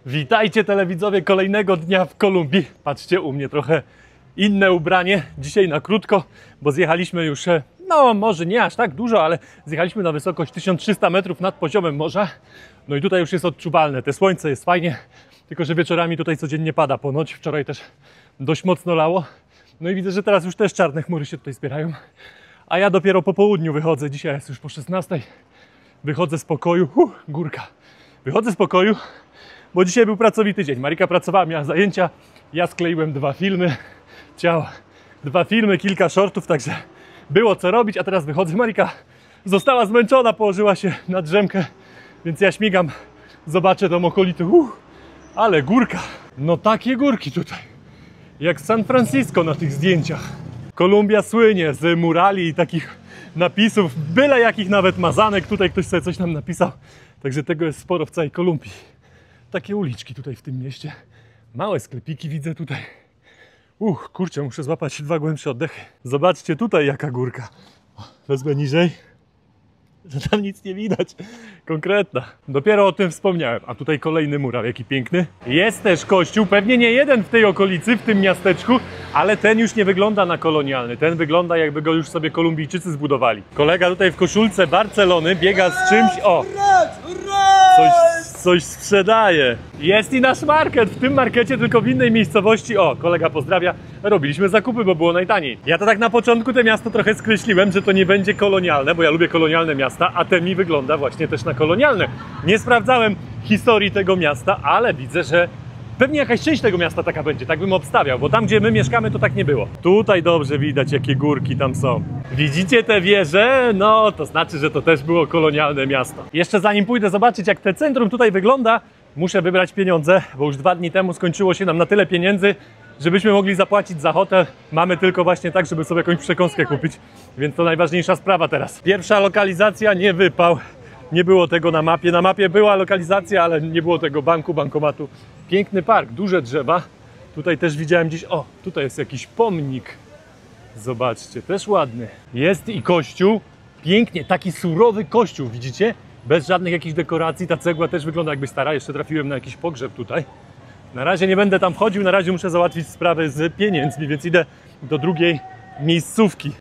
Witajcie telewidzowie kolejnego dnia w Kolumbii. Patrzcie, u mnie trochę inne ubranie. Dzisiaj na krótko, bo zjechaliśmy już, no może nie aż tak dużo, ale zjechaliśmy na wysokość 1300 metrów nad poziomem morza. No i tutaj już jest odczuwalne. Te słońce jest fajnie, tylko że wieczorami tutaj codziennie pada ponoć. Wczoraj też dość mocno lało. No i widzę, że teraz już też czarne chmury się tutaj zbierają. A ja dopiero po południu wychodzę. Dzisiaj jest już po 16. Wychodzę z pokoju. Górka. Wychodzę z pokoju, bo dzisiaj był pracowity dzień. Marika pracowała, miała zajęcia. Ja skleiłem 2 filmy. Dwa filmy, kilka shortów, także było co robić. A teraz wychodzę. Marika została zmęczona, położyła się na drzemkę, więc ja śmigam. Zobaczę tą okolicę. Ale górka. No takie górki tutaj. Jak w San Francisco na tych zdjęciach. Kolumbia słynie z murali i takich napisów, byle jakich nawet mazanek. Tutaj ktoś sobie coś nam napisał. Także tego jest sporo w całej Kolumbii. Takie uliczki tutaj w tym mieście. Małe sklepiki widzę tutaj. Kurczę, muszę złapać 2 głębsze oddechy. Zobaczcie tutaj jaka górka. Wezmę niżej. Że tam nic nie widać. Konkretna. Dopiero o tym wspomniałem. A tutaj kolejny mural, jaki piękny. Jest też kościół, pewnie nie jeden w tej okolicy, w tym miasteczku, ale ten już nie wygląda na kolonialny. Ten wygląda, jakby go już sobie Kolumbijczycy zbudowali. Kolega tutaj w koszulce Barcelony biega z czymś. O! Coś sprzedaje. Jest i nasz market. W tym markecie, tylko w innej miejscowości. O, kolega pozdrawia. Robiliśmy zakupy, bo było najtaniej. Ja to tak na początku te miasto trochę skreśliłem, że to nie będzie kolonialne, bo ja lubię kolonialne miasta, a te mi wygląda właśnie też na kolonialne. Nie sprawdzałem historii tego miasta, ale widzę, że pewnie jakaś część tego miasta taka będzie, tak bym obstawiał, bo tam, gdzie my mieszkamy, to tak nie było. Tutaj dobrze widać, jakie górki tam są. Widzicie te wieże? No, to znaczy, że to też było kolonialne miasto. Jeszcze zanim pójdę zobaczyć, jak te centrum tutaj wygląda, muszę wybrać pieniądze, bo już 2 dni temu skończyło się nam na tyle pieniędzy, żebyśmy mogli zapłacić za hotel. Mamy tylko właśnie tak, żeby sobie jakąś przekąskę kupić, więc to najważniejsza sprawa teraz. Pierwsza lokalizacja, nie wypał. Nie było tego na mapie. Na mapie była lokalizacja, ale nie było tego bankomatu. Piękny park, duże drzewa. Tutaj też widziałem gdzieś, o, tutaj jest jakiś pomnik. Zobaczcie, też ładny. Jest i kościół. Pięknie, taki surowy kościół, widzicie? Bez żadnych jakichś dekoracji. Ta cegła też wygląda jakby stara. Jeszcze trafiłem na jakiś pogrzeb tutaj. Na razie nie będę tam wchodził, na razie muszę załatwić sprawę z pieniędzmi, więc idę do drugiej miejscówki.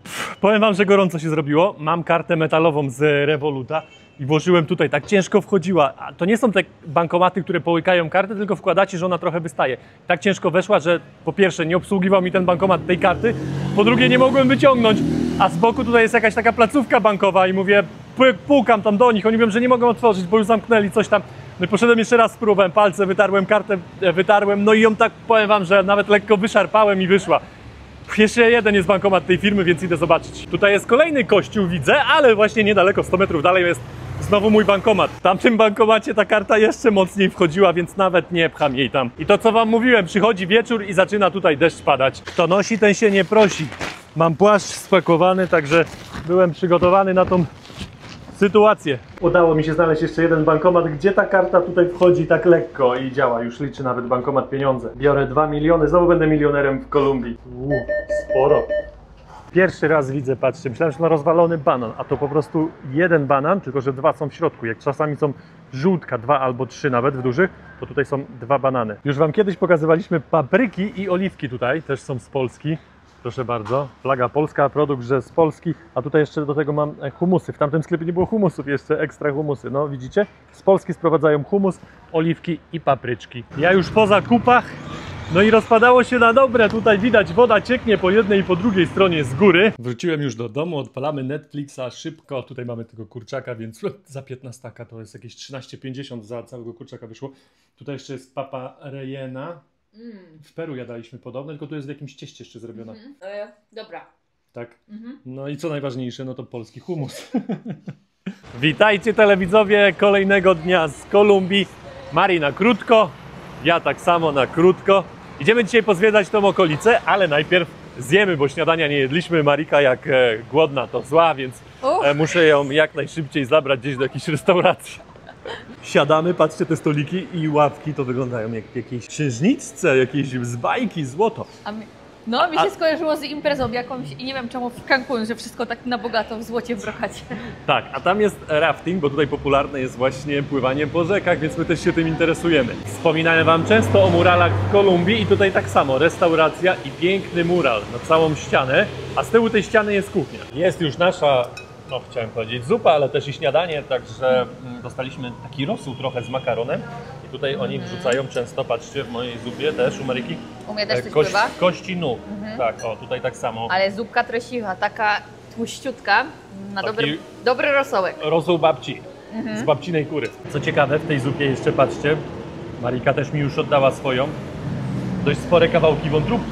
Powiem wam, że gorąco się zrobiło. Mam kartę metalową z Revoluta i włożyłem tutaj, tak ciężko wchodziła. A to nie są te bankomaty, które połykają kartę, tylko wkładacie, że ona trochę wystaje. Tak ciężko weszła, że po pierwsze nie obsługiwał mi ten bankomat tej karty, po drugie nie mogłem wyciągnąć, a z boku tutaj jest jakaś taka placówka bankowa i mówię, pukam tam do nich, oni mówią, że nie mogą otworzyć, bo już zamknęli coś tam. No i poszedłem jeszcze raz, spróbowałem palce, wytarłem kartę, no i ją tak, powiem wam, że nawet lekko wyszarpałem i wyszła. Jeszcze jeden jest bankomat tej firmy, więc idę zobaczyć. Tutaj jest kolejny kościół, widzę, ale właśnie niedaleko, 100 metrów dalej jest znowu mój bankomat. W tamtym bankomacie ta karta jeszcze mocniej wchodziła, więc nawet nie pcham jej tam. I to, co wam mówiłem, przychodzi wieczór i zaczyna tutaj deszcz padać. Kto nosi, ten się nie prosi. Mam płaszcz spakowany, także byłem przygotowany na tą sytuację. Udało mi się znaleźć jeszcze jeden bankomat, gdzie ta karta tutaj wchodzi tak lekko i działa. Już liczy nawet bankomat pieniądze. Biorę 2 miliony, znowu będę milionerem w Kolumbii. Sporo. Pierwszy raz widzę, patrzcie, myślałem, że to rozwalony banan, a to po prostu jeden banan, tylko że 2 są w środku. Jak czasami są żółtka, 2 albo 3 nawet w dużych, to tutaj są 2 banany. Już wam kiedyś pokazywaliśmy papryki i oliwki tutaj, też są z Polski. Proszę bardzo, flaga polska, produkt, że z Polski, a tutaj jeszcze do tego mam humusy. W tamtym sklepie nie było humusów, jeszcze ekstra humusy. No widzicie? Z Polski sprowadzają humus, oliwki i papryczki. Ja już po zakupach, no i rozpadało się na dobre. Tutaj widać, woda cieknie po jednej i po drugiej stronie z góry. Wróciłem już do domu, odpalamy Netflixa szybko. Tutaj mamy tego kurczaka, więc za 15 to jest jakieś 13,50 za całego kurczaka wyszło. Tutaj jeszcze jest papa rejena. W Peru jadaliśmy podobne, tylko tu jest w jakimś cieście jeszcze zrobiona. Dobra. Tak? No i co najważniejsze, no to polski humus. Witajcie telewidzowie kolejnego dnia z Kolumbii. Mari na krótko, ja tak samo na krótko. Idziemy dzisiaj pozwiedzać tą okolicę, ale najpierw zjemy, bo śniadania nie jedliśmy. Marika jak głodna to zła, więc muszę ją jak najszybciej zabrać gdzieś do jakiejś restauracji. Siadamy, patrzcie, te stoliki i ławki to wyglądają jak jakieś księżniczce, jakieś z bajki, złoto. No, mi się skojarzyło z imprezą jakąś i nie wiem czemu w Cancun, że wszystko tak na bogato w złocie w brokacie. Tak, a tam jest rafting, bo tutaj popularne jest właśnie pływanie po rzekach, więc my też się tym interesujemy. Wspominałem Wam często o muralach w Kolumbii i tutaj tak samo, restauracja i piękny mural na całą ścianę, a z tyłu tej ściany jest kuchnia. Jest już nasza, no chciałem powiedzieć zupa, ale też i śniadanie, także dostaliśmy taki rosół trochę z makaronem i tutaj oni wrzucają często, patrzcie, w mojej zupie też u Maryki, U mnie też coś pływa. kości nóg, tak, o tutaj tak samo. Ale zupka treściwa, taka tłuściutka, na Taki dobry rosołek. Rosół babci, z babcinej kury. Co ciekawe, w tej zupie jeszcze patrzcie, Marika też mi już oddała swoją, dość spore kawałki wątróbki.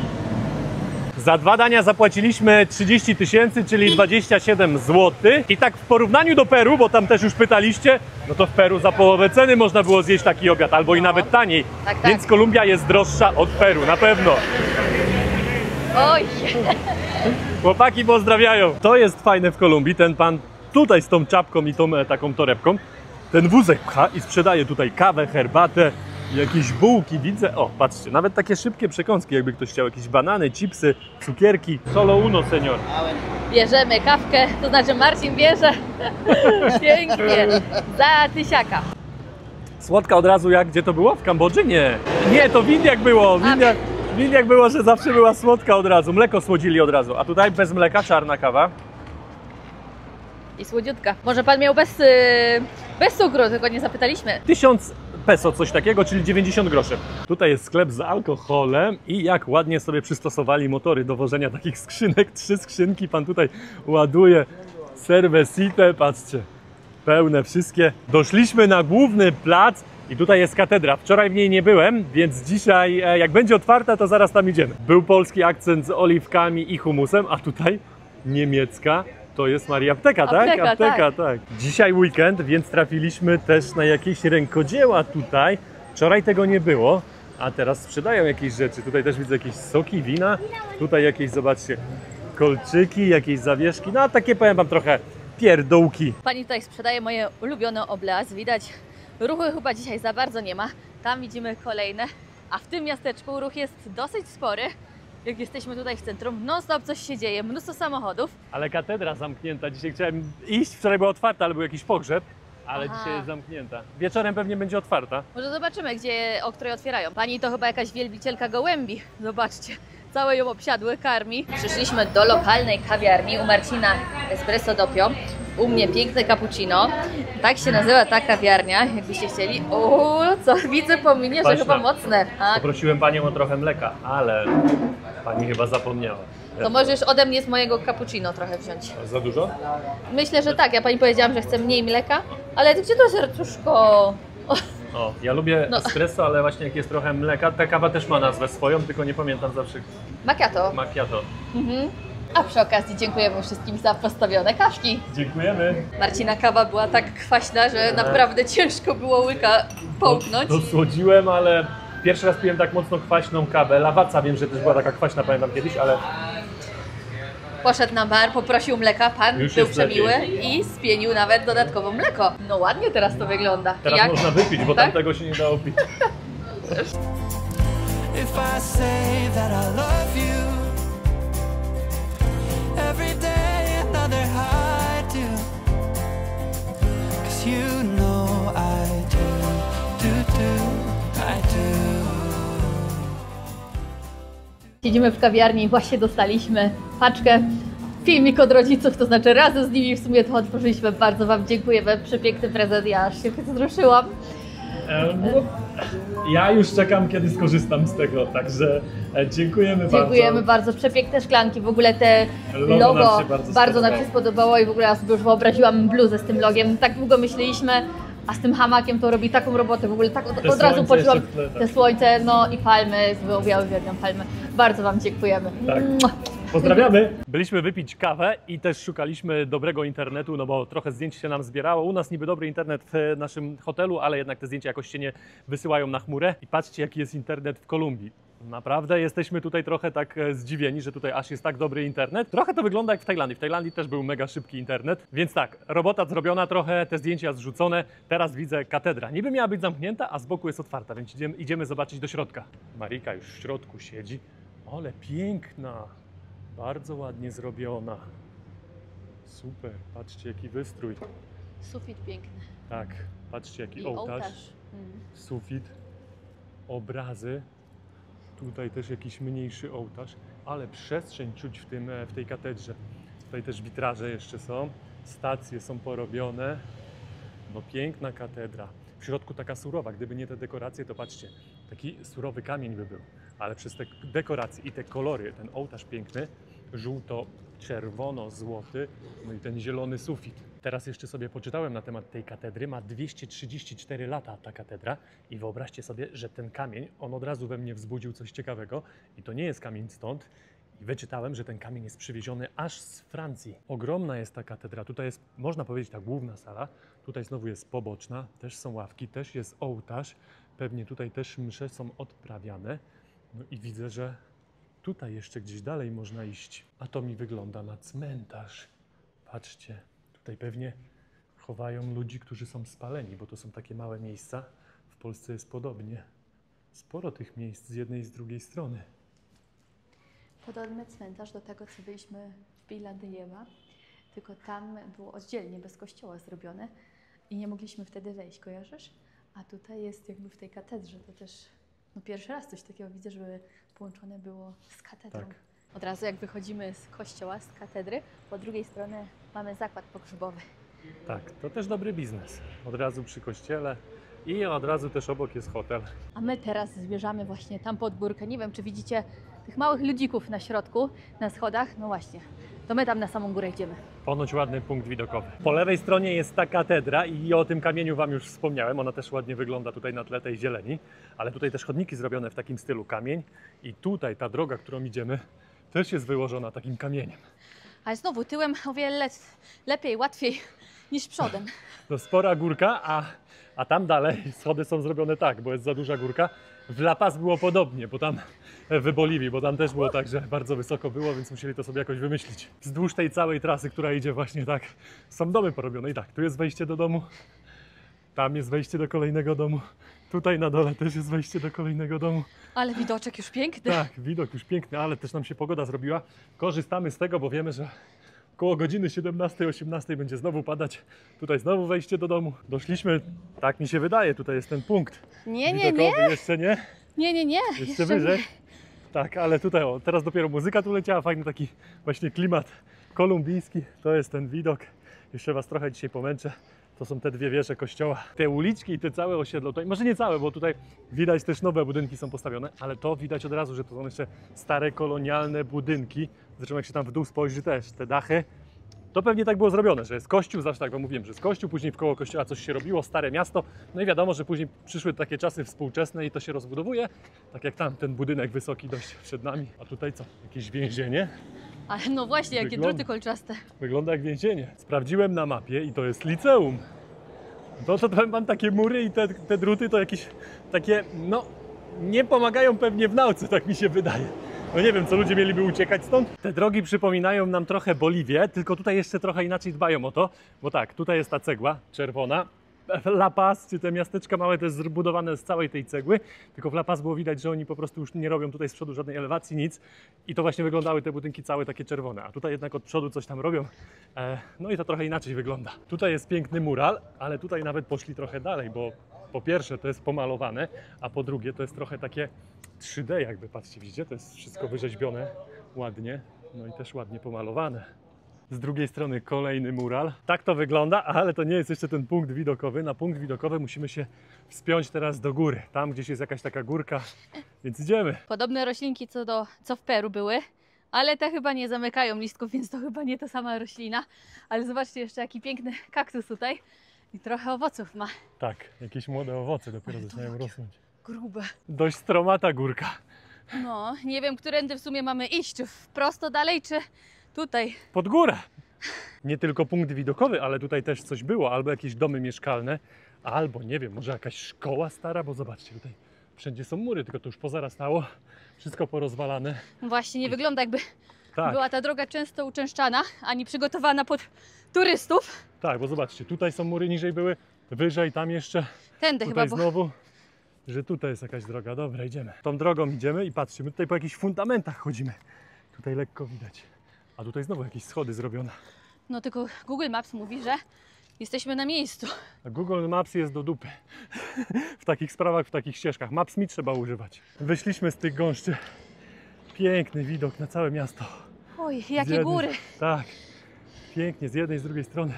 Za 2 dania zapłaciliśmy 30 000, czyli 27 zł. I tak w porównaniu do Peru, bo tam też już pytaliście, no to w Peru za połowę ceny można było zjeść taki obiad, albo i nawet taniej. Tak. Więc Kolumbia jest droższa od Peru, na pewno. Oj! Chłopaki pozdrawiają. To jest fajne w Kolumbii, ten pan tutaj z tą czapką i tą taką torebką, ten wózek pcha i sprzedaje tutaj kawę, herbatę, jakieś bułki, widzę. O, patrzcie, nawet takie szybkie przekąski, jakby ktoś chciał, jakieś banany, chipsy, cukierki. Solo uno, senior. Bierzemy kawkę, to znaczy Marcin bierze. Pięknie, za tysiaka. Słodka od razu jak, gdzie to było? W Kambodży? Nie. Nie, to w Indiach było. W Indiach było, że zawsze była słodka od razu. Mleko słodzili od razu. A tutaj bez mleka, czarna kawa. I słodziutka. Może pan miał bez cukru, tylko nie zapytaliśmy. 1000 peso, coś takiego, czyli 90 groszy. Tutaj jest sklep z alkoholem i jak ładnie sobie przystosowali motory do wożenia takich skrzynek. 3 skrzynki pan tutaj ładuje. Cervecite, patrzcie. Pełne wszystkie. Doszliśmy na główny plac i tutaj jest katedra. Wczoraj w niej nie byłem, więc dzisiaj jak będzie otwarta, to zaraz tam idziemy. Był polski akcent z oliwkami i humusem, a tutaj niemiecka. To jest Maria Apteka, tak? Apteka, tak. Dzisiaj weekend, więc trafiliśmy też na jakieś rękodzieła tutaj. Wczoraj tego nie było, a teraz sprzedają jakieś rzeczy. Tutaj też widzę jakieś soki, wina. Tutaj jakieś, zobaczcie, kolczyki, jakieś zawieszki. No a takie, powiem Wam, trochę pierdółki. Pani tutaj sprzedaje moje ulubione obleas. Widać, ruchu chyba dzisiaj za bardzo nie ma. Tam widzimy kolejne, a w tym miasteczku ruch jest dosyć spory. Jak jesteśmy tutaj w centrum, non-stop coś się dzieje, mnóstwo samochodów. Ale katedra zamknięta. Dzisiaj chciałem iść, wczoraj była otwarta, ale był jakiś pogrzeb. Ale dzisiaj jest zamknięta. Wieczorem pewnie będzie otwarta. Może zobaczymy, o której otwierają. Pani to chyba jakaś wielbicielka gołębi. Zobaczcie, całe ją obsiadły, karmi. Przyszliśmy do lokalnej kawiarni, u Marcina Espresso Doppio. U mnie piękne cappuccino. Tak się nazywa ta kawiarnia, jakbyście chcieli. O, co widzę po minie, że chyba mocne. Poprosiłem panią o trochę mleka, ale pani chyba zapomniała. To możesz ode mnie z mojego cappuccino trochę wziąć. Za dużo? Myślę, że tak. Ja pani powiedziałam, że chcę mniej mleka. Ale gdzie to serduszko? O, ja lubię espresso, ale właśnie jak jest trochę mleka, ta kawa też ma nazwę swoją, tylko nie pamiętam zawsze. Macchiato. Macchiato. A przy okazji dziękujemy wszystkim za postawione kawki. Dziękujemy. Marcina kawa była tak kwaśna, że naprawdę ciężko było łyka połknąć. Dosłodziłem, ale pierwszy raz piłem tak mocno kwaśną kawę. Lawaca wiem, że też była taka kwaśna, pamiętam kiedyś, ale... Poszedł na bar, poprosił mleka, pan Już był jest przemiły lepiej. i spienił nawet dodatkowo mleko. No ładnie teraz to wygląda. Teraz Jak? można wypić, bo Tak? tamtego się nie dało pić. If I say that I love you, every day another high do, 'cause you know I do, I do. Siedzimy w kawiarni i właśnie dostaliśmy paczkę, filmik od rodziców, to znaczy razem z nimi w sumie to otworzyliśmy. Bardzo Wam dziękujemy, przepiękny prezent, ja aż się wzruszyłam. Ja już czekam, kiedy skorzystam z tego, także dziękujemy bardzo. Dziękujemy bardzo, przepiękne szklanki, w ogóle te Logo nam logo się bardzo bardzo nam się spodobało. spodobało i w ogóle ja sobie już wyobraziłam bluzę z tym logiem. Tak długo myśleliśmy, a z tym hamakiem to robi taką robotę, w ogóle tak od razu słońce poczułam jeszcze w tle, tak. te słońce, no i palmy, ja uwielbiam palmy. Bardzo Wam dziękujemy. Tak. Mua. Pozdrawiamy! Byliśmy wypić kawę i też szukaliśmy dobrego internetu, no bo trochę zdjęć się nam zbierało. U nas niby dobry internet w naszym hotelu, ale jednak te zdjęcia jakoś się nie wysyłają na chmurę. I patrzcie, jaki jest internet w Kolumbii. Naprawdę jesteśmy tutaj trochę tak zdziwieni, że tutaj aż jest tak dobry internet. Trochę to wygląda jak w Tajlandii. W Tajlandii też był mega szybki internet. Więc tak, robota zrobiona trochę, te zdjęcia zrzucone. Teraz widzę katedra. Niby miała być zamknięta, a z boku jest otwarta, więc idziemy zobaczyć do środka. Marika już w środku siedzi. Ale piękna, bardzo ładnie zrobiona. Super, patrzcie jaki wystrój. Sufit piękny. Tak, patrzcie jaki I ołtarz. Sufit, obrazy. Tutaj też jakiś mniejszy ołtarz, ale przestrzeń czuć w tej katedrze. Tutaj też witraże jeszcze są, stacje są porobione. No piękna katedra. W środku taka surowa, gdyby nie te dekoracje, to patrzcie, taki surowy kamień by był. Ale przez te dekoracje i te kolory, ten ołtarz piękny, żółto-czerwono-złoty, no i ten zielony sufit. Teraz jeszcze sobie poczytałem na temat tej katedry. Ma 234 lata ta katedra i wyobraźcie sobie, że ten kamień, on od razu we mnie wzbudził coś ciekawego i to nie jest kamień stąd. I wyczytałem, że ten kamień jest przywieziony aż z Francji. Ogromna jest ta katedra. Tutaj jest, można powiedzieć, ta główna sala. Tutaj znowu jest poboczna, też są ławki, też jest ołtarz. Pewnie tutaj też msze są odprawiane. No i widzę, że tutaj jeszcze gdzieś dalej można iść. A to mi wygląda na cmentarz. Patrzcie, tutaj pewnie chowają ludzi, którzy są spaleni, bo to są takie małe miejsca. W Polsce jest podobnie. Sporo tych miejsc z jednej i z drugiej strony. Podobny cmentarz do tego, co byliśmy w Bilandyjewa, tylko tam było oddzielnie, bez kościoła zrobione i nie mogliśmy wtedy wejść, kojarzysz? A tutaj jest jakby w tej katedrze, to też pierwszy raz coś takiego widzę, żeby połączone było z katedrą. Tak. Od razu jak wychodzimy z kościoła, z katedry, po drugiej stronie mamy zakład pogrzebowy. Tak, to też dobry biznes. Od razu przy kościele i od razu też obok jest hotel. A my teraz zmierzamy właśnie tam pod górkę. Nie wiem, czy widzicie tych małych ludzików na środku, na schodach. No właśnie, to my tam na samą górę idziemy. Ponoć ładny punkt widokowy. Po lewej stronie jest ta katedra i o tym kamieniu Wam już wspomniałem. Ona też ładnie wygląda tutaj na tle tej zieleni. Ale tutaj też chodniki zrobione w takim stylu kamień. I tutaj ta droga, którą idziemy, też jest wyłożona takim kamieniem. Ale znowu tyłem o wiele lepiej, łatwiej niż przodem. To spora górka, a tam dalej schody są zrobione tak, bo jest za duża górka. W La Paz było podobnie, bo tam w Boliwii, bo tam też było tak, że bardzo wysoko było, więc musieli to sobie jakoś wymyślić. Wzdłuż tej całej trasy, która idzie właśnie tak, są domy porobione i tak, tu jest wejście do domu, tam jest wejście do kolejnego domu, tutaj na dole też jest wejście do kolejnego domu. Ale widoczek już piękny. Tak, widok już piękny, ale też nam się pogoda zrobiła. Korzystamy z tego, bo wiemy, że koło godziny 17-18 będzie znowu padać. Tutaj znowu wejście do domu. Doszliśmy, tak mi się wydaje, tutaj jest ten punkt Nie. widokowy. Jeszcze nie? Nie. Jeszcze wyżej. Tak, ale tutaj o, teraz dopiero muzyka tu leciała, fajny taki właśnie klimat kolumbijski. To jest ten widok. Jeszcze Was trochę dzisiaj pomęczę. To są te dwie wieże kościoła. Te uliczki i te całe osiedlo, tutaj, może nie całe, bo tutaj widać też nowe budynki są postawione, ale to widać od razu, że to są jeszcze stare kolonialne budynki. Zresztą jak się tam w dół spojrzy też, te dachy, to pewnie tak było zrobione, że jest kościół, zawsze tak wam mówiłem, że jest kościół, później wkoło kościoła coś się robiło, stare miasto, no i wiadomo, że później przyszły takie czasy współczesne i to się rozbudowuje, tak jak tam ten budynek wysoki dość przed nami, a tutaj co? Jakieś więzienie? Ale no właśnie, jakie Wygląda. druty kolczaste. Wygląda jak więzienie. Sprawdziłem na mapie i to jest liceum. To powiem wam, takie mury i te druty to jakieś takie, no, nie pomagają pewnie w nauce, tak mi się wydaje. No nie wiem, co ludzie mieliby uciekać stąd. Te drogi przypominają nam trochę Boliwię, tylko tutaj jeszcze trochę inaczej dbają o to, bo tak, tutaj jest ta cegła czerwona. La Paz, czy te miasteczka małe, to jest zbudowane z całej tej cegły, tylko w La Paz było widać, że oni po prostu już nie robią tutaj z przodu żadnej elewacji, nic i to właśnie wyglądały te budynki całe takie czerwone, a tutaj jednak od przodu coś tam robią, no i to trochę inaczej wygląda. Tutaj jest piękny mural, ale tutaj nawet poszli trochę dalej, bo po pierwsze to jest pomalowane, a po drugie to jest trochę takie 3D jakby, patrzcie, widzicie, to jest wszystko wyrzeźbione ładnie, no i też ładnie pomalowane. Z drugiej strony kolejny mural. Tak to wygląda, ale to nie jest jeszcze ten punkt widokowy. Na punkt widokowy musimy się wspiąć teraz do góry. Tam gdzieś jest jakaś taka górka, więc idziemy. Podobne roślinki co w Peru były, ale te chyba nie zamykają listków, więc to chyba nie ta sama roślina. Ale zobaczcie jeszcze jaki piękny kaktus tutaj i trochę owoców ma. Tak, jakieś młode owoce dopiero zaczynają rosnąć. Grube. Dość stromata górka. No, nie wiem, którędy w sumie mamy iść, czy prosto dalej, czy tutaj. Pod górę. Nie tylko punkt widokowy, ale tutaj też coś było. Albo jakieś domy mieszkalne, albo nie wiem, może jakaś szkoła stara, bo zobaczcie, tutaj wszędzie są mury, tylko to już pozarastało. Wszystko porozwalane. Właśnie nie wygląda jakby Tak. była ta droga często uczęszczana, ani przygotowana pod turystów. Tak, bo zobaczcie, tutaj są mury, niżej były, wyżej, tam jeszcze. Tędy chyba, Tutaj bo znowu. że tutaj jest jakaś droga. Dobra, idziemy. Tą drogą idziemy i patrzcie, my tutaj po jakichś fundamentach chodzimy. Tutaj lekko widać. A tutaj znowu jakieś schody zrobione. No tylko Google Maps mówi, że jesteśmy na miejscu. A Google Maps jest do dupy. W takich sprawach, w takich ścieżkach. Maps mi trzeba używać. Wyszliśmy z tych gąszczy. Piękny widok na całe miasto. Oj, Z jakie jednej- góry. Tak. Pięknie, z jednej, z drugiej strony.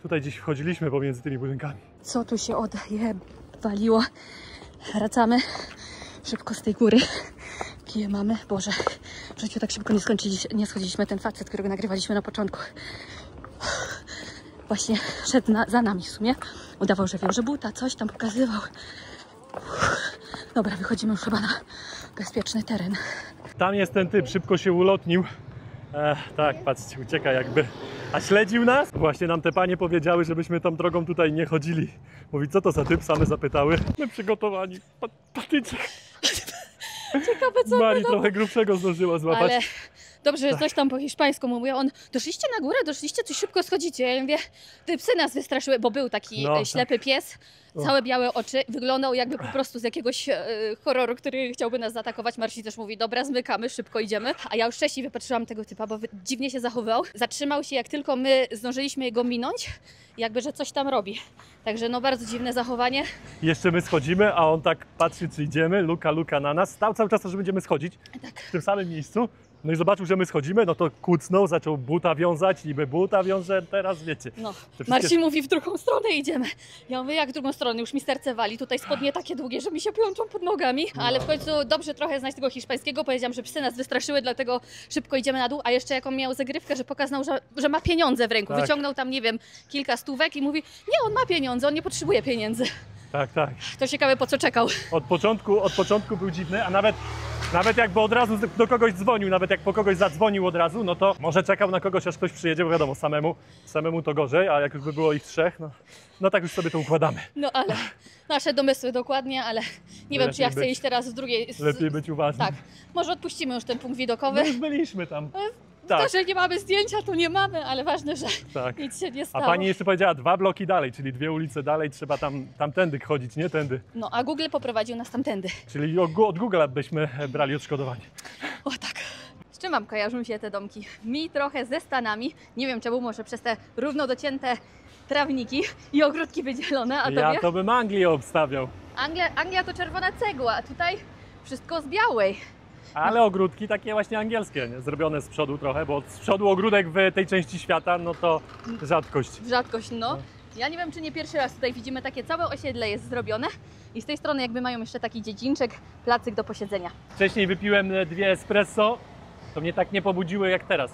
Tutaj gdzieś wchodziliśmy pomiędzy tymi budynkami. Co tu się odjebaliło? Wracamy szybko z tej góry. Kije mamy. Boże, w życiu tak szybko nie schodziliśmy. Ten facet, którego nagrywaliśmy na początku, właśnie szedł za nami w sumie. Udawał, że wiąże buta, coś tam pokazywał. Dobra, wychodzimy już chyba na bezpieczny teren. Tam jest ten typ, szybko się ulotnił. Tak, patrzcie, ucieka jakby. A śledził nas? Właśnie nam te panie powiedziały, żebyśmy tą drogą tutaj nie chodzili. Mówi, co to za typ? Same zapytały. My przygotowani. Patyczek. Ciekawe co Mari trochę grubszego zdążyła złapać. Ale dobrze, że coś tam po hiszpańsku mówię. On, doszliście na górę, doszliście, coś szybko schodzicie. Ja mówię, te psy nas wystraszyły, bo był taki No, ślepy pies, całe białe oczy. Wyglądał jakby po prostu z jakiegoś horroru, który chciałby nas zaatakować. Marcin też mówi, dobra, zmykamy, szybko idziemy. A ja już wcześniej wypatrzyłam tego typa, bo dziwnie się zachowywał. Zatrzymał się, jak tylko my zdążyliśmy go minąć, jakby, że coś tam robi. Także no bardzo dziwne zachowanie. Jeszcze my schodzimy, a on tak patrzy, czy idziemy. Luka na nas. Stał cały czas, że będziemy schodzić Tak. w tym samym miejscu. No i zobaczył, że my schodzimy, no to kucnął, zaczął buta wiązać, niby buta wiąże, teraz wiecie. No, wszystkie- Marcin mówi, w drugą stronę idziemy. Ja mówię, jak w drugą stronę? Już mi serce wali. Tutaj spodnie takie długie, że mi się plączą pod nogami. Ale w końcu dobrze trochę znać tego hiszpańskiego. Powiedziałam, że psy nas wystraszyły, dlatego szybko idziemy na dół. A jeszcze jak on miał zagrywkę, że pokazał, że ma pieniądze w ręku. Tak. Wyciągnął tam, nie wiem, kilka stówek i mówi, nie, on ma pieniądze, on nie potrzebuje pieniędzy. Tak. To ciekawe, po co czekał. Od początku był dziwny, a nawet jakby od razu do kogoś dzwonił, nawet jak po kogoś zadzwonił od razu, no to może czekał na kogoś, aż ktoś przyjedzie, bo wiadomo, samemu to gorzej, a jak już by było ich trzech, no tak już sobie to układamy. No ale nasze domysły dokładnie, ale nie wiem, czy ja Lepiej chcę być- iść teraz w drugiej... Lepiej być uważnym. Tak, może odpuścimy już ten punkt widokowy. No już byliśmy tam. To, Tak, że nie mamy zdjęcia, to nie mamy, ale ważne, że tak. nic się nie A stało. pani jeszcze powiedziała 2 bloki dalej, czyli 2 ulice dalej, trzeba tamtędy chodzić, nie tędy. No, a Google poprowadził nas tamtędy. Czyli od Google'a byśmy brali odszkodowanie. O tak. Z czym wam kojarzą się te domki? Mi trochę ze Stanami. Nie wiem czemu, może przez te równo docięte trawniki i ogródki wydzielone, a tobie? Ja to bym Anglię obstawiał. Anglia to czerwona cegła, a tutaj wszystko z białej. Ale ogródki takie właśnie angielskie, nie? Zrobione z przodu trochę, bo z przodu ogródek w tej części świata, no to rzadkość. Rzadkość, no. Ja nie wiem, czy nie pierwszy raz tutaj widzimy takie całe osiedle jest zrobione i z tej strony jakby mają jeszcze taki dziedzińczek, placyk do posiedzenia. Wcześniej wypiłem 2 espresso, to mnie tak nie pobudziły jak teraz.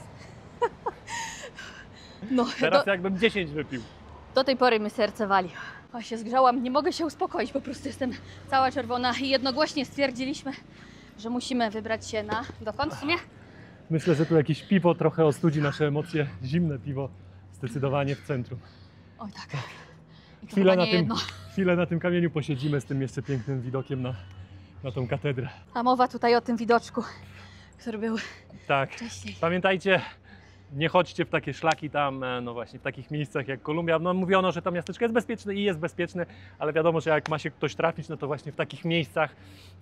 No, Teraz jakbym 10 wypił. do tej pory mi serce wali. O, się zgrzałam, nie mogę się uspokoić, po prostu jestem cała czerwona i jednogłośnie stwierdziliśmy, że musimy wybrać się dokąd w sumie? Myślę, że tu jakieś piwo trochę ostudzi nasze emocje. Zimne piwo, zdecydowanie w centrum. Oj tak. I to chyba nie jedno. Chwilę na tym kamieniu posiedzimy z tym jeszcze pięknym widokiem na tą katedrę. A mowa tutaj o tym widoczku, który był Tak. wcześniej. Pamiętajcie, nie chodźcie w takie szlaki tam, no właśnie, w takich miejscach jak Kolumbia. No mówiono, że to miasteczko jest bezpieczne i jest bezpieczne, ale wiadomo, że jak ma się ktoś trafić, no to właśnie w takich miejscach.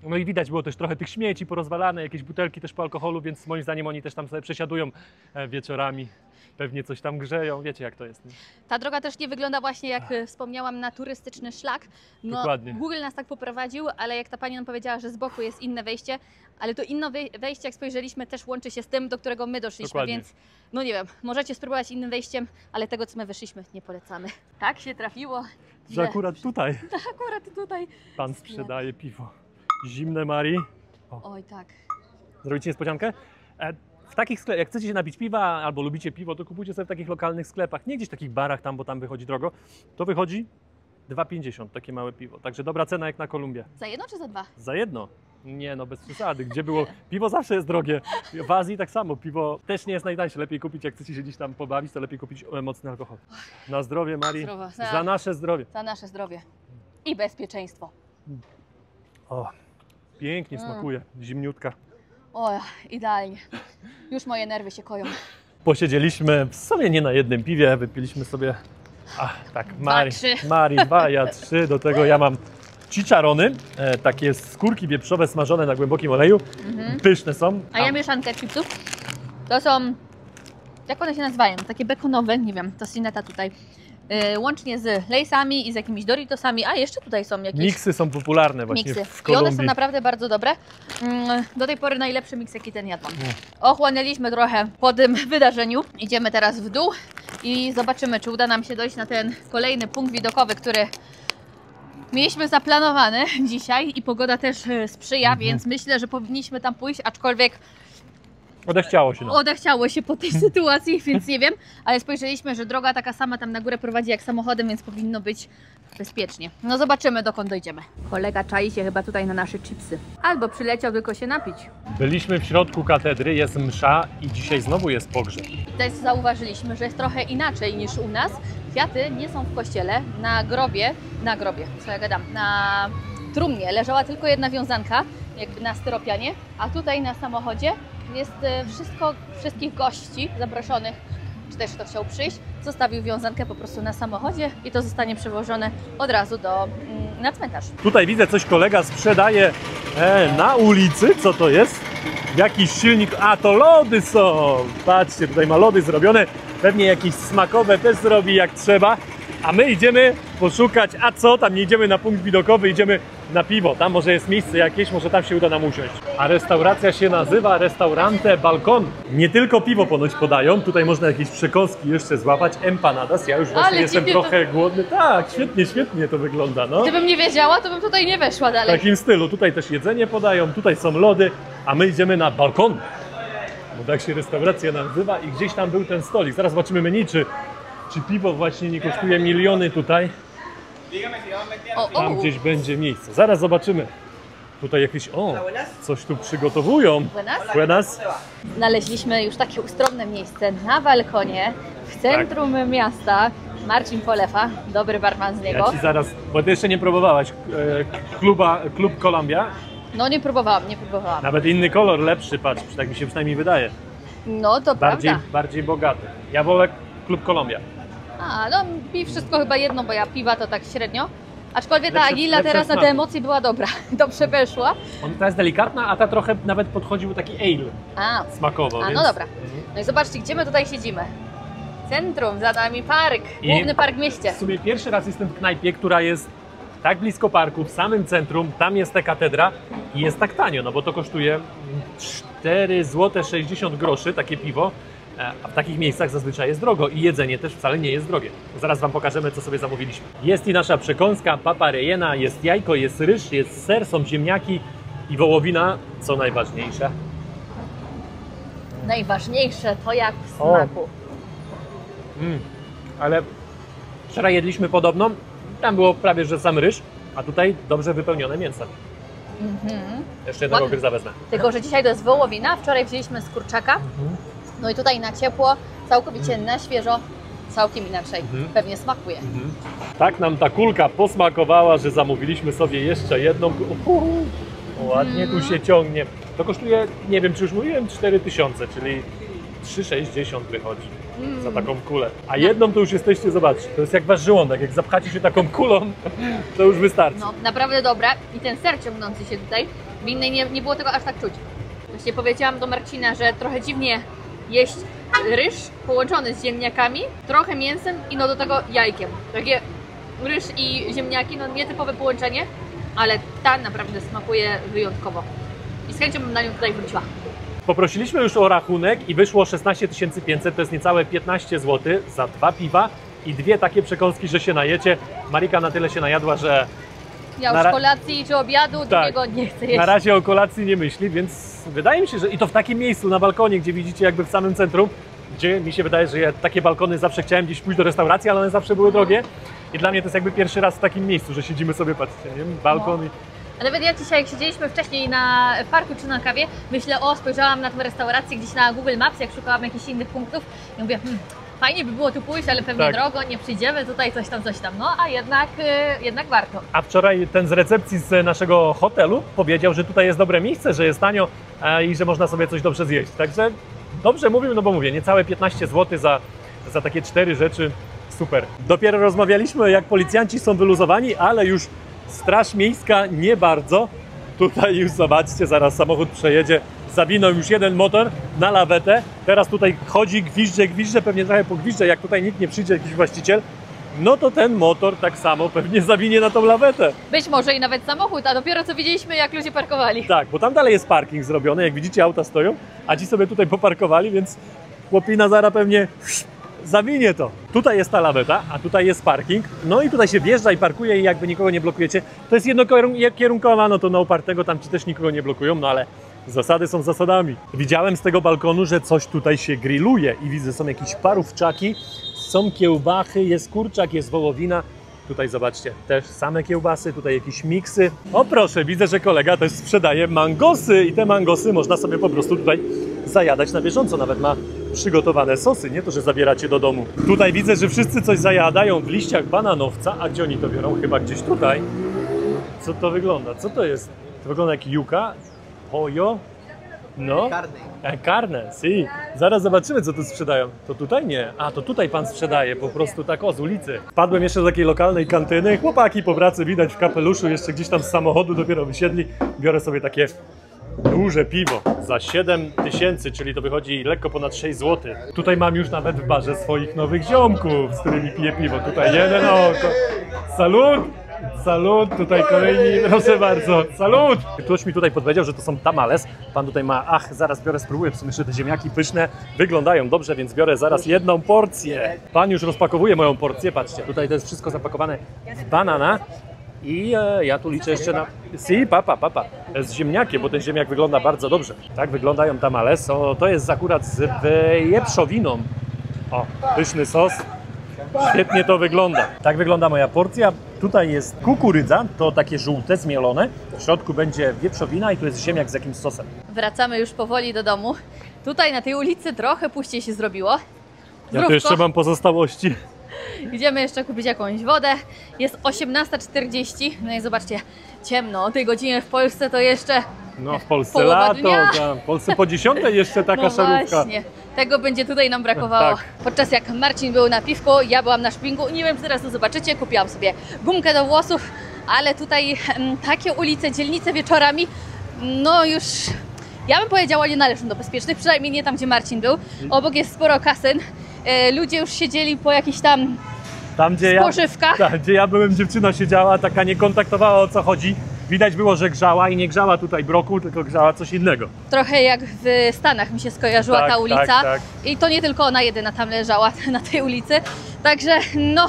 No i widać było też trochę tych śmieci porozwalane, jakieś butelki też po alkoholu, więc moim zdaniem oni też tam sobie przesiadują wieczorami. Pewnie coś tam grzeją, wiecie jak to jest. Nie? Ta droga też nie wygląda właśnie, jak wspomniałam, na turystyczny szlak. No, Dokładnie. Google nas tak poprowadził, ale jak ta pani nam powiedziała, że z boku jest inne wejście, ale to inne wejście, jak spojrzeliśmy, też łączy się z tym, do którego my doszliśmy, Dokładnie. więc no nie wiem, możecie spróbować innym wejściem, ale tego, co my wyszliśmy, nie polecamy. Tak się trafiło, Że akurat tutaj akurat tutaj. pan sprzedaje piwo. Zimne Mari. Oj tak. Zrobicie niespodziankę? W takich sklepach, jak chcecie się napić piwa albo lubicie piwo, to kupujcie sobie w takich lokalnych sklepach, nie gdzieś w takich barach tam, bo tam wychodzi drogo. To wychodzi 2,50 takie małe piwo. Także dobra cena jak na Kolumbię. Za jedno czy za dwa? Za jedno. Nie no, bez przesady. Gdzie było? Piwo zawsze jest drogie. W Azji tak samo. Piwo też nie jest najtańsze. Lepiej kupić, jak chcecie się gdzieś tam pobawić, to lepiej kupić mocny alkohol. Na zdrowie, Mari. Zdrowo. Za nasze zdrowie. Za nasze zdrowie i bezpieczeństwo. O, pięknie smakuje. Zimniutka. O, idealnie. Już moje nerwy się koją. Posiedzieliśmy w sumie nie na jednym piwie, wypiliśmy sobie, tak, Mari, trzy. Mari 2, ja 3, do tego ja mam chicharrony, takie skórki wieprzowe smażone na głębokim oleju. Pyszne są. A ja mieszankę chipsów. To są, jak one się nazywają? Takie bekonowe, nie wiem, to Sineta tutaj. Łącznie z Lay'sami i z jakimiś Doritosami, a jeszcze tutaj są jakieś Miksy są popularne właśnie miksy. w I Kolumbii. one są naprawdę bardzo dobre. Do tej pory najlepszy miks, jaki ten jadłam. Ochłonęliśmy trochę po tym wydarzeniu. Idziemy teraz w dół i zobaczymy, czy uda nam się dojść na ten kolejny punkt widokowy, który mieliśmy zaplanowany dzisiaj i pogoda też sprzyja, więc myślę, że powinniśmy tam pójść, aczkolwiek Odechciało się. No. odechciało się po tej sytuacji, więc nie wiem, ale spojrzeliśmy, że droga taka sama tam na górę prowadzi jak samochodem, więc powinno być bezpiecznie. No zobaczymy, dokąd dojdziemy. Kolega czai się chyba tutaj na nasze chipsy. Albo przyleciał tylko się napić. Byliśmy w środku katedry, jest msza i dzisiaj znowu jest pogrzeb. Też zauważyliśmy, że jest trochę inaczej niż u nas. Kwiaty nie są w kościele, na grobie, co ja gadam, na trumnie leżała tylko jedna wiązanka, jakby na styropianie, a tutaj na samochodzie jest wszystkich gości zaproszonych, czy też kto chciał przyjść, zostawił wiązankę po prostu na samochodzie i to zostanie przewożone od razu na cmentarz. Tutaj widzę, coś kolega sprzedaje na ulicy. Co to jest? Jakiś silnik. A, to lody są! Patrzcie, tutaj ma lody zrobione. Pewnie jakieś smakowe też zrobi jak trzeba. A my idziemy poszukać, a co? Tam nie idziemy na punkt widokowy, idziemy na piwo. Tam może jest miejsce jakieś, może tam się uda nam usiąść. A restauracja się nazywa Restaurante Balcon. Nie tylko piwo ponoć podają, tutaj można jakieś przekąski jeszcze złapać. Empanadas, ja już właśnie jestem trochę głodny. Tak, świetnie to wygląda, no. Gdybym nie wiedziała, to bym tutaj nie weszła W dalej. takim stylu. Tutaj też jedzenie podają, tutaj są lody, a my idziemy na balkon. Bo tak się restauracja nazywa i gdzieś tam był ten stolik. Zaraz zobaczymy menu, czy piwo właśnie nie kosztuje miliony tutaj. Tam gdzieś będzie miejsce. Zaraz zobaczymy. Tutaj jakieś, coś tu przygotowują. Buenas. Znaleźliśmy już takie ustronne miejsce na balkonie w centrum miasta. Marcin Polefa, dobry barman z niego. Ja ci zaraz, bo ty jeszcze nie próbowałaś klub Columbia. No nie próbowałam. Nawet inny kolor, lepszy, patrz, tak mi się przynajmniej wydaje. No to prawda. Bardziej bogaty. Ja wolę klub Columbia. A, no mi wszystko chyba jedno, bo ja piwa to tak średnio. Aczkolwiek ta Lepsze- Agila lepsze teraz na te smaki. emocje była dobra. Dobrze weszła. Ta jest delikatna, a ta trochę nawet podchodził taki ale smakowo. A więc... no dobra. No i zobaczcie, gdzie my tutaj siedzimy. Centrum, za nami park, główny park w mieście. W sumie pierwszy raz jestem w knajpie, która jest tak blisko parku, w samym centrum, tam jest ta katedra i jest tak tanio, no bo to kosztuje 4 zł 60 groszy takie piwo, a w takich miejscach zazwyczaj jest drogo i jedzenie też wcale nie jest drogie. Zaraz Wam pokażemy, co sobie zamówiliśmy. Jest i nasza przekąska, papa rejena, jest jajko, jest ryż, jest ser, są ziemniaki i wołowina, co najważniejsze. Najważniejsze to jak w smaku. Ale wczoraj jedliśmy podobno, tam było prawie że sam ryż, a tutaj dobrze wypełnione mięso. Jeszcze jednego Ładne. gryza wezmę. Tylko, że dzisiaj to jest wołowina, wczoraj wzięliśmy z kurczaka. No i tutaj na ciepło, całkowicie na świeżo, całkiem inaczej. Pewnie smakuje. Tak nam ta kulka posmakowała, że zamówiliśmy sobie jeszcze jedną. Ładnie tu się ciągnie. To kosztuje, nie wiem czy już mówiłem, 4000, czyli 3,60 wychodzi za taką kulę. A jedną to już jesteście, zobaczcie, to jest jak wasz żołądek. Jak zapchacie się taką kulą, to już wystarczy. No, naprawdę dobre. I ten ser ciągnący się tutaj, w innej nie było tego aż tak czuć. Właśnie powiedziałam do Marcina, że trochę dziwnie jeść ryż połączony z ziemniakami, trochę mięsem i no do tego jajkiem. Takie ryż i ziemniaki, no nietypowe połączenie, ale ta naprawdę smakuje wyjątkowo. I z chęcią bym na nią tutaj wróciła. Poprosiliśmy już o rachunek i wyszło 16 500, to jest niecałe 15 zł za 2 piwa i 2 takie przekąski, że się najecie. Marika na tyle się najadła, że Ja już kolacji czy obiadu drugiego nie chcę jeść. na razie o kolacji nie myśli, więc wydaje mi się, że i to w takim miejscu, na balkonie, gdzie widzicie jakby w samym centrum, gdzie mi się wydaje, że ja takie balkony zawsze chciałem gdzieś pójść do restauracji, ale one zawsze były drogie i dla mnie to jest jakby pierwszy raz w takim miejscu, że siedzimy sobie, patrzcie, nie? Balkon i... A nawet ja dzisiaj, jak siedzieliśmy wcześniej na parku czy na kawie, myślę, spojrzałam na tę restaurację gdzieś na Google Maps, jak szukałam jakichś innych punktów i mówię, fajnie by było tu pójść, ale pewnie Tak. drogo, nie przyjdziemy, tutaj coś tam, no a jednak warto. A wczoraj ten z recepcji z naszego hotelu powiedział, że tutaj jest dobre miejsce, że jest tanio i że można sobie coś dobrze zjeść. Także dobrze mówił, no bo mówię, niecałe 15 zł za takie 4 rzeczy, super. Dopiero rozmawialiśmy, jak policjanci są wyluzowani, ale już Straż miejska nie bardzo. Tutaj już zobaczcie, zaraz samochód przejedzie. Zawinął już jeden motor na lawetę. Teraz tutaj chodzi, gwizdże, pewnie trochę pogwizdże. Jak tutaj nikt nie przyjdzie, jakiś właściciel, no to ten motor tak samo pewnie zawinie na tą lawetę. Być może i nawet samochód, a dopiero co widzieliśmy, jak ludzie parkowali. Tak, bo tam dalej jest parking zrobiony. Jak widzicie, auta stoją, a ci sobie tutaj poparkowali, więc chłopina zaraz pewnie zawinie to. Tutaj jest ta laweta, a tutaj jest parking. No i tutaj się wjeżdża i parkuje i jakby nikogo nie blokujecie. To jest jednokierunkowa, no to na upartego tam ci też nikogo nie blokują, no ale zasady są zasadami. Widziałem z tego balkonu, że coś tutaj się grilluje i widzę, są jakieś parówczaki, są kiełbachy, jest kurczak, jest wołowina. Tutaj zobaczcie, też same kiełbasy, tutaj jakieś miksy. O proszę, widzę, że kolega też sprzedaje mangosy i te mangosy można sobie po prostu tutaj zajadać na bieżąco. Nawet ma przygotowane sosy, nie to, że zabieracie do domu. Tutaj widzę, że wszyscy coś zajadają w liściach bananowca, a gdzie oni to biorą? Chyba gdzieś tutaj. Co to wygląda? Co to jest? To wygląda jak yuca, pollo, no. Carne, si. Zaraz zobaczymy, co tu sprzedają. To tutaj nie. A, to tutaj pan sprzedaje, po prostu tak z ulicy. Wpadłem jeszcze do takiej lokalnej kantyny. Chłopaki po pracy widać w kapeluszu, jeszcze gdzieś tam z samochodu dopiero wysiedli. Biorę sobie takie duże piwo za 7 000, czyli to wychodzi lekko ponad 6 zł. Tutaj mam już nawet w barze swoich nowych ziomków, z którymi piję piwo. Tutaj jeden oko. Salut! Salut, tutaj kolejni, proszę bardzo, salut! Ktoś mi tutaj podpowiedział, że to są tamales. Pan tutaj ma, zaraz biorę, spróbuję, w sumie jeszcze te ziemniaki pyszne wyglądają dobrze, więc biorę zaraz jedną porcję. Pan już rozpakowuje moją porcję, patrzcie, tutaj to jest wszystko zapakowane w banana. I ja tu liczę jeszcze na... Si, papa. Z ziemniakiem, bo ten ziemniak wygląda bardzo dobrze. Tak wyglądają tamales. To jest akurat z wieprzowiną. O, pyszny sos. Świetnie to wygląda. Tak wygląda moja porcja. Tutaj jest kukurydza, to takie żółte, zmielone. W środku będzie wieprzowina i tu jest ziemniak z jakimś sosem. Wracamy już powoli do domu. Tutaj na tej ulicy trochę puściej się zrobiło. Ja tu jeszcze mam pozostałości. Idziemy jeszcze kupić jakąś wodę. Jest 18:40. No i zobaczcie, ciemno. O tej godzinie w Polsce to jeszcze No w Polsce połowa lato, dnia. w Polsce po 10 jeszcze taka szarówka. Właśnie, tego będzie tutaj nam brakowało. Tak. Podczas jak Marcin był na piwku, ja byłam na szpingu. Nie wiem, czy teraz to zobaczycie. Kupiłam sobie gumkę do włosów, ale tutaj takie ulice, dzielnice wieczorami, no już... Ja bym powiedziała, nie należą do bezpiecznych, przynajmniej nie tam, gdzie Marcin był. Obok jest sporo kasyn. Ludzie już siedzieli po jakichś tam spożywkach. Gdzie ja byłem, dziewczyna siedziała, taka nie kontaktowała, o co chodzi. Widać było, że grzała i nie grzała tutaj broku, tylko grzała coś innego. Trochę jak w Stanach mi się skojarzyła Tak, ta ulica. tak. I to nie tylko ona jedyna tam leżała na tej ulicy. Także no,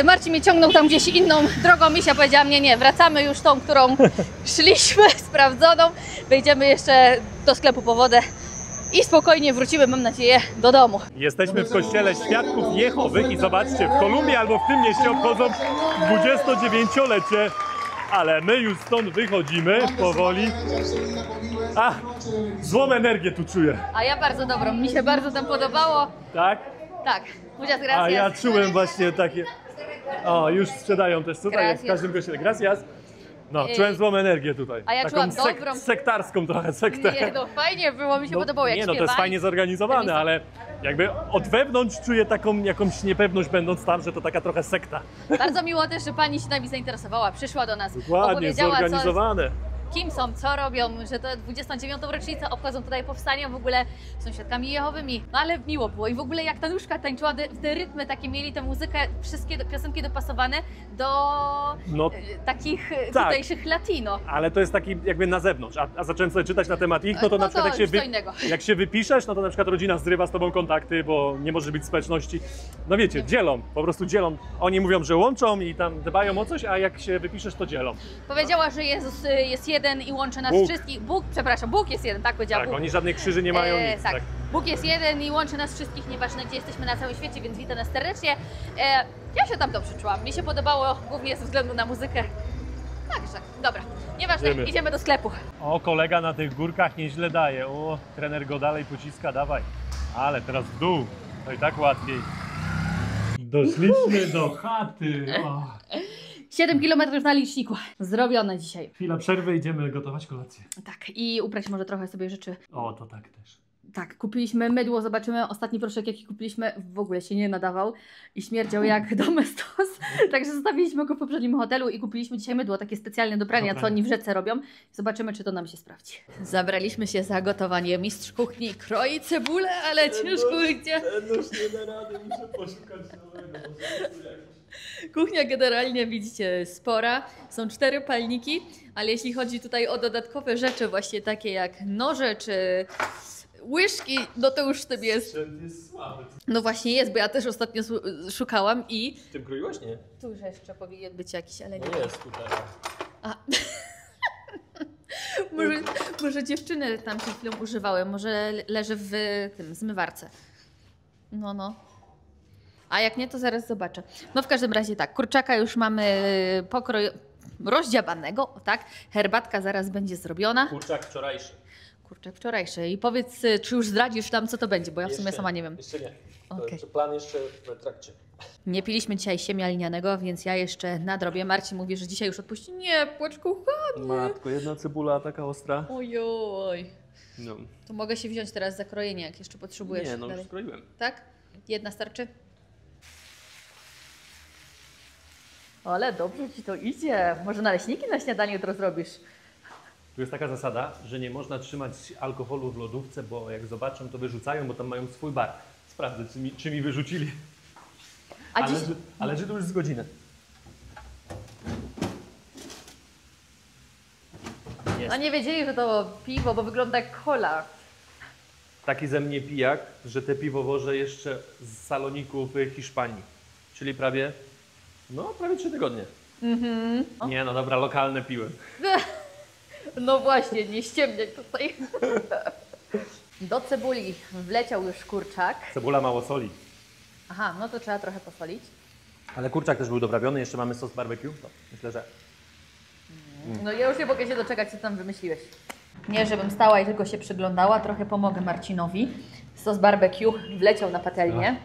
Marcin mnie ciągnął tam gdzieś inną drogą. Misia powiedziała mnie, nie, wracamy już tą, którą szliśmy, sprawdzoną. Wejdziemy jeszcze do sklepu po wodę i spokojnie wrócimy, mam nadzieję, do domu. Jesteśmy w kościele Świadków Jehowych i zobaczcie, w Kolumbii albo w tym mieście obchodzą 29-lecie. Ale my już stąd wychodzimy powoli. Złą energię tu czuję. A ja bardzo dobrą, mi się bardzo tam podobało. Tak? Tak, muchas gracias. A ja czułem właśnie takie... O, już sprzedają też tutaj, jak w Gracias. każdym kościele. Gracias. No, czułem złą energię tutaj. A ja taką czułam dobrą. sektarską trochę sektę. Nie, no fajnie było, mi się podobało jak Nie, no to jest śpiewali. fajnie zorganizowane, ale jakby od wewnątrz czuję taką jakąś niepewność będąc tam, że to taka trochę sekta. Bardzo miło też, że pani się nami zainteresowała, przyszła do nas, Dokładnie, opowiedziała zorganizowane. kim są, co robią, że to 29. rocznicę obchodzą tutaj powstania, w ogóle są świadkami jehowymi. No ale miło było i w ogóle jak ta nóżka tańczyła, te rytmy takie mieli, tę muzykę, wszystkie piosenki dopasowane do takich tutejszych latino. Ale to jest taki jakby na zewnątrz, a zacząłem sobie czytać na temat ich, no to na przykład jak się wypiszesz, no to na przykład rodzina zrywa z tobą kontakty, bo nie może być sprzeczności. No wiecie, dzielą, po prostu dzielą. Oni mówią, że łączą i tam dbają o coś, a jak się wypiszesz, to dzielą. Powiedziała, że Jezus jest jeden i łączy nas wszystkich. Bóg jest jeden, tak powiedziała. Tak, Bóg. oni żadnych krzyży nie mają, nic. Tak. Bóg jest jeden i łączy nas wszystkich, nieważne gdzie jesteśmy na całym świecie, więc witam nas serdecznie. Ja się tam dobrze czułam, mi się podobało głównie ze względu na muzykę. Także, dobra, nieważne, idziemy do sklepu. O, kolega na tych górkach nieźle daje. O, trener go dalej pociska, dawaj. Ale teraz w dół, to i tak łatwiej. Doszliśmy do chaty. 7 km na liczniku. Zrobione dzisiaj. Chwila przerwy, idziemy gotować kolację. Tak, i uprać może trochę sobie rzeczy. O, to tak też. Tak, kupiliśmy mydło, zobaczymy. Ostatni proszek, jaki kupiliśmy, w ogóle się nie nadawał i śmierdział jak domestos. Także zostawiliśmy go w poprzednim hotelu i kupiliśmy dzisiaj mydło, takie specjalne do prania, co oni w rzece robią. Zobaczymy, czy to nam się sprawdzi. Zabraliśmy się za gotowanie. Mistrz kuchni kroi cebulę, ale ciężko gdzie. Już nie da rady, muszę poszukać nowego. Kuchnia generalnie widzicie spora, są 4 palniki, ale jeśli chodzi tutaj o dodatkowe rzeczy, właśnie takie jak noże czy łyżki, no to już w tym jest. Sprzęt jest słaby. No właśnie jest, bo ja też ostatnio szukałam i Tym kroiłaś? Nie. tu już jeszcze powinien być jakiś, ale nie. No jest tutaj. A. może dziewczyny tam przed chwilą używały, może leży w tym zmywarce. No. A jak nie, to zaraz zobaczę. No w każdym razie tak, kurczaka już mamy rozdziabanego, o tak. Herbatka zaraz będzie zrobiona. Kurczak wczorajszy. Kurczak wczorajszy. I powiedz, czy już zdradzisz nam, co to będzie, bo ja w sumie sama nie wiem. Jeszcze nie. Okej. Plan jeszcze w trakcie. Nie piliśmy dzisiaj siemia linianego, więc ja jeszcze nadrobię. Marcin mówi, że dzisiaj już odpuści. Nie, płacz kochany. Matko, jedna cebula taka ostra. Ojoj. No. To mogę się wziąć teraz za krojenie, jak jeszcze potrzebujesz. Nie, no dalej. już skroiłem. Tak? Jedna starczy? Ale dobrze ci to idzie. Może naleśniki na śniadanie jutro zrobisz? Tu jest taka zasada, że nie można trzymać alkoholu w lodówce, bo jak zobaczą, to wyrzucają, bo tam mają swój bar. Sprawdzę, czy mi wyrzucili. Ale że to już z godziny. A nie wiedzieli, że to piwo, bo wygląda jak cola. Taki ze mnie pijak, że te piwo wożę jeszcze z saloniku w Hiszpanii. Czyli prawie 3 tygodnie. Nie, no dobra, lokalne piłem. No właśnie, nie ściemniaj tutaj. Do cebuli wleciał już kurczak. Cebula mało soli. Aha, no to trzeba trochę posolić. Ale kurczak też był doprawiony, jeszcze mamy sos barbecue. To myślę, że... No ja już nie mogę się doczekać, co tam wymyśliłeś. Nie, żebym stała i tylko się przyglądała, trochę pomogę Marcinowi. Sos barbecue wleciał na patelnię.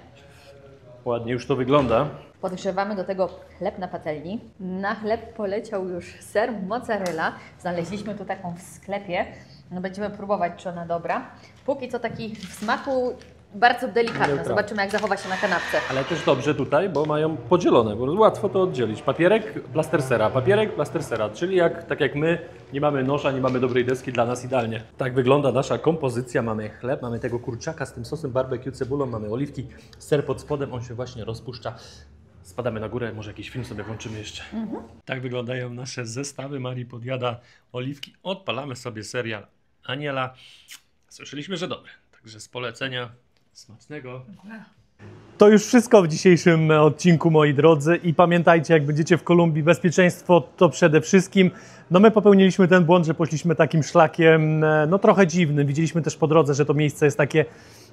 Ładnie już to wygląda. Podgrzewamy do tego chleb na patelni. Na chleb poleciał już ser mozzarella. Znaleźliśmy tu taką w sklepie. No będziemy próbować, czy ona dobra. Póki co taki w smaku bardzo delikatny. Neutralny. Zobaczymy, jak zachowa się na kanapce. Ale też dobrze tutaj, bo mają podzielone, bo łatwo to oddzielić. Papierek, plaster sera, papierek, plaster sera. Czyli tak jak my, nie mamy noża, nie mamy dobrej deski, dla nas idealnie. Tak wygląda nasza kompozycja. Mamy chleb, mamy tego kurczaka z tym sosem barbecue, cebulą, mamy oliwki, ser pod spodem, on się właśnie rozpuszcza. Spadamy na górę, może jakiś film sobie włączymy jeszcze. Tak wyglądają nasze zestawy. Marii podjada oliwki. Odpalamy sobie serial Aniela. Słyszeliśmy, że dobre. Także z polecenia. Smacznego. To już wszystko w dzisiejszym odcinku, moi drodzy. I pamiętajcie, jak będziecie w Kolumbii, bezpieczeństwo to przede wszystkim. No my popełniliśmy ten błąd, że poszliśmy takim szlakiem, no trochę dziwnym. Widzieliśmy też po drodze, że to miejsce jest takie,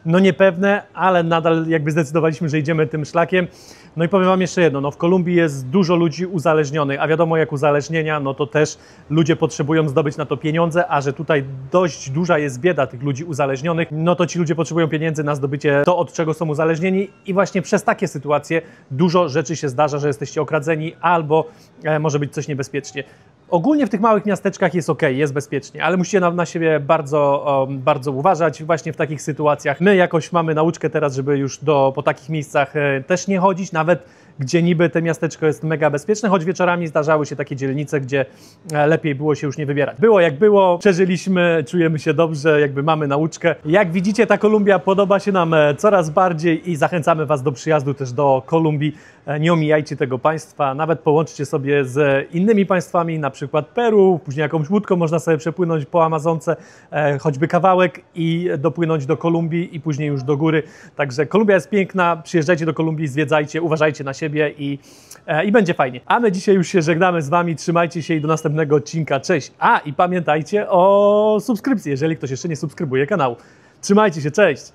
no niepewne, ale nadal jakby zdecydowaliśmy, że idziemy tym szlakiem. No i powiem wam jeszcze jedno, no w Kolumbii jest dużo ludzi uzależnionych, a wiadomo jak uzależnienia, no to też ludzie potrzebują zdobyć na to pieniądze, a że tutaj dość duża jest bieda tych ludzi uzależnionych, no to ci ludzie potrzebują pieniędzy na zdobycie to, od czego są uzależnieni i właśnie przez takie sytuacje dużo rzeczy się zdarza, że jesteście okradzeni albo może być coś niebezpiecznie. Ogólnie w tych małych miasteczkach jest ok, jest bezpiecznie, ale musicie na siebie bardzo uważać właśnie w takich sytuacjach. My jakoś mamy nauczkę teraz, żeby już po takich miejscach też nie chodzić, nawet gdzie niby to miasteczko jest mega bezpieczne, choć wieczorami zdarzały się takie dzielnice, gdzie lepiej było się już nie wybierać. Było jak było, przeżyliśmy, czujemy się dobrze, jakby mamy nauczkę. Jak widzicie, ta Kolumbia podoba się nam coraz bardziej i zachęcamy Was do przyjazdu też do Kolumbii. Nie omijajcie tego państwa, nawet połączcie sobie z innymi państwami, na przykład Peru, później jakąś łódką można sobie przepłynąć po Amazonce, choćby kawałek i dopłynąć do Kolumbii i później już do góry. Także Kolumbia jest piękna, przyjeżdżajcie do Kolumbii, zwiedzajcie, uważajcie na siebie i będzie fajnie. A my dzisiaj już się żegnamy z Wami, trzymajcie się i do następnego odcinka, cześć! A i pamiętajcie o subskrypcji, jeżeli ktoś jeszcze nie subskrybuje kanału. Trzymajcie się, cześć!